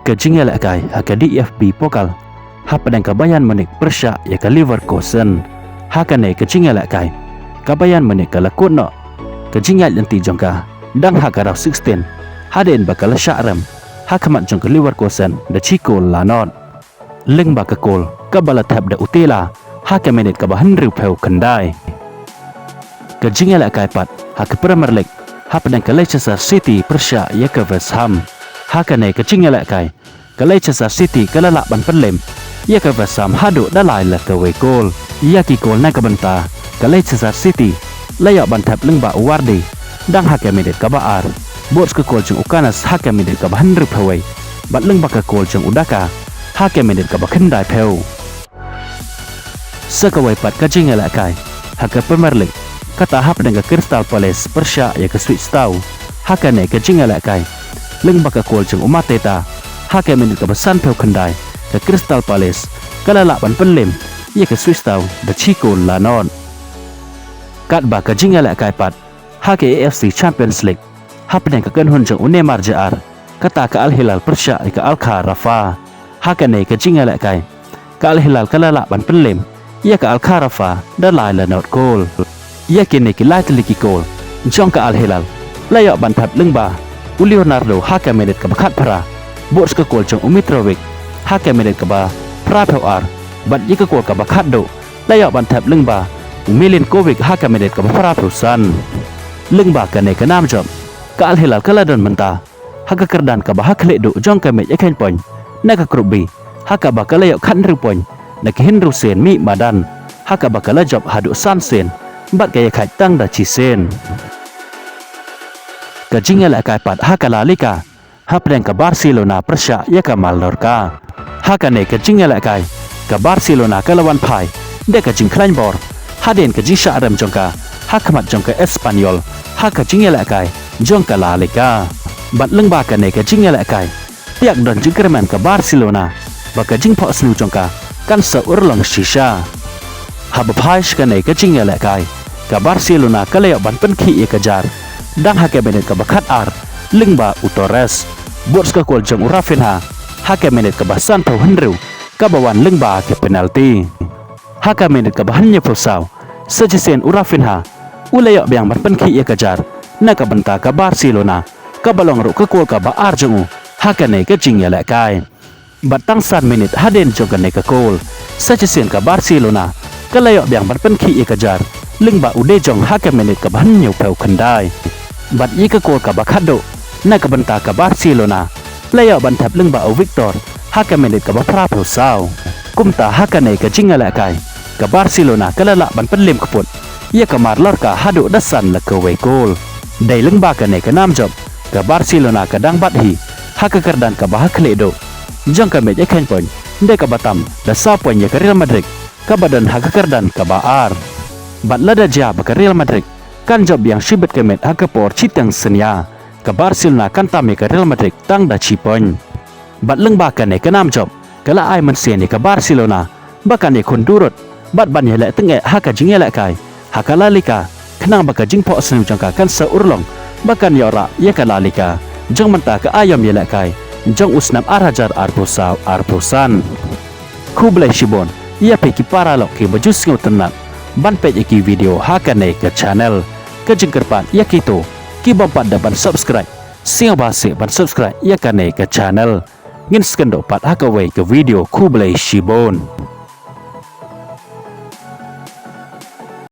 ke jingel kai haka DFB pokal hapadang kabayan menik Persya ya ke Leverkusen hakane ke jingel kai kabayan menik ke lakutno ke jingel yanti jongka dang haka raw 16 haden bakal syarem hakamat jong ke Leverkusen da chikol lanot leng ba ke kol kabala tab da utela haka menit ka bahan riu peu kendai ke jingel kai pat haka Premier League hapadang ke Leicester City Persya ya ke West Ham hakane ke jingel kai ke Leicester City ke lalak ban penlem ia ke West Ham hadu dalai la ke we gol ia ki gol na ke benta ke Leicester City layak ban tab leng ba Wardi dang haka menit ka baar bots ke gol jeng ukanas haka menit ka bahan riu peu bat leng ba ke gol jeng udaka haka menit ka ba kendai peu sekawai pat ke jingel kai haka Premier League kata hap dengan Crystal Palace Persya ya ke Switch tau hakane ke jingel kai leng ba ke gol jeng Umateta haka menit ka besan peu kendai ke Crystal Palace kalalak ban penlem ia ke Swiss tau da chikol lanon kat ba ke jingel kai pat haka AFC Champions League hapne ke kenhun jeng Neymar Jar kata ke Al Hilal Persya ke Al Kharafa hakane ke jingel kai ke Al Hilal kalalak ban penlem ia ke Al Kharafa da lai la not gol ia kini ke lai teliki gol jong ke Al Hilal layak ban tap leng ba Leonardo haka menit ke bakat para bots ke gol jeng Mitrovic haka menit ke ba Prapoar bat ye ke gol ke bakat do layak ban tap leng ba Milinkovic haka menit ke Prapusan leng ba ke ne ke nam job ke Al Hilal ke ladon menta haka kerdan ke ba hak lek do jong ke met eken poin na ke grup B haka ba ke layak kan ru poin na ke Henry Sen mi madan haka ba ke la job hadu san sen bat ke khai tang da chi sen ke jingel kai pat haka La Liga hapdeng ke Barcelona Persya ya ke Mallorca haka ne ke jingel kai ke Barcelona ke lawan pai de ke jing Kleinbor haden ke jisha rem jongka hakamat jongka Espanyol haka jingel kai jongka La Liga bat leng ba ke ne ke jingel kai tiak don jingkerman ke Barcelona ba ke jing pho snu jongka kan sa urlong shisha hab pai ke ne ke jingel kai ke Barcelona ke layak ban pen khi ke jar dang hake menit ke bakat ar leng ba Utores bots ke gol jeng Rafinha hake menit ke basan tau henru ke bawan leng ba ke penalti hake menit ke bahan nye pusau sejesen Rafinha ulayak biang ban pen khi ke jar na ke benta ke Barcelona ke balong ru ke gol ke ba ar jeng hake ne ke jingel kai batang san menit haden jong ke ne ke gol sejesen ke Barcelona ke layak biang ban pen khi ke jar leng ba ude jong hake menit ke bahan nye peu kendai bat ye ke gol ka bakado na ke benta ke Barcelona layak ban tap leng ba Victor haka menit ke Prapo sao kumta haka ne ke jingel kai ke Barcelona ke lalak ban penlem keput ye ke Mallorca hadu dasan le ke we gol dai leng ba ke ne ke nam job ke Barcelona ke dang bat hi haka kerdan ke bah kledo jong ke met eken poin de ke batam da sa poin ye ke Real Madrid ke badan haka kerdan ke baar bat lada ja ke Real Madrid kan job yang sibet ke met haka por citang senia ke Barcelona kan tame ke Real Madrid tang da cipon bat leng ba ke ne ke nam job ke la ai men sen ke Barcelona bakan ye kon durut bat ban ye le tenge haka jingel kai haka La Liga kenang ba ke jing pho senu jangka kan sa urlong bakan ye ora ye ke La Liga jong menta ke ayam ye le kai jong usnam arajar arpusan Kublai Shibon ia peki para lok ke bajus ngau tenat ban pej iki video haka ne ke channel ke jengkerpan ya kito ki bompat dapat subscribe sing base ban subscribe ya kane ke channel ngin skendo pat haka we ke video Kublai Shibon